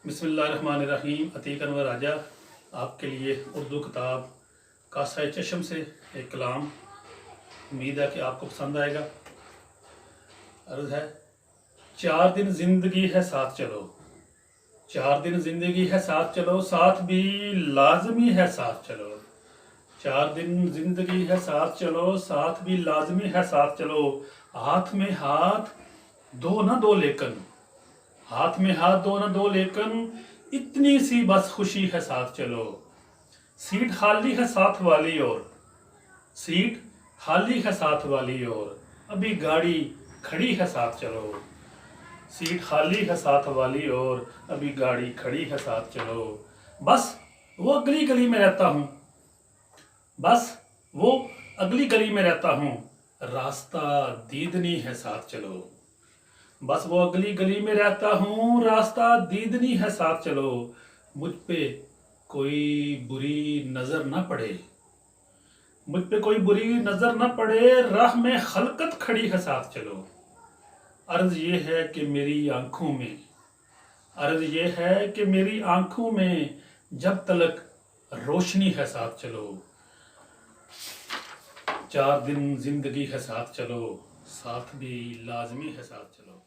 बिस्मिल्लाहिर्रहमानिर्रहीम। अतीक अनवर राजा आपके लिए उर्दू किताब कासाए चशम से एक कलाम। उम्मीद है कि आपको पसंद आएगा। अर्ज़ है, 4 दिन जिंदगी है साथ चलो, 4 दिन जिंदगी है साथ चलो, साथ भी लाजमी है साथ चलो। 4 दिन जिंदगी है साथ चलो, साथ भी लाजमी है साथ चलो। हाथ में हाथ दो ना दो लेकिन, हाथ में हाथ दो ना दो लेकिन, इतनी सी बस खुशी है साथ चलो। सीट खाली है साथ वाली और, सीट खाली है साथ वाली और, अभी गाड़ी खड़ी है साथ चलो। सीट खाली है साथ वाली और, अभी गाड़ी खड़ी है साथ चलो। बस वो अगली गली में रहता हूँ, बस वो अगली गली में रहता हूँ, रास्ता दीदनी है साथ चलो। बस वो अगली गली में रहता हूँ, रास्ता दीदनी है साथ चलो। मुझ पे कोई बुरी नजर ना पड़े, मुझ पे कोई बुरी नजर ना पड़े, राह में खलकत खड़ी है साथ चलो। अर्ज ये है कि मेरी आंखों में, अर्ज ये है कि मेरी आंखों में जब तलक रोशनी है साथ चलो। 4 दिन जिंदगी है साथ चलो, साथ भी लाजमी है साथ चलो।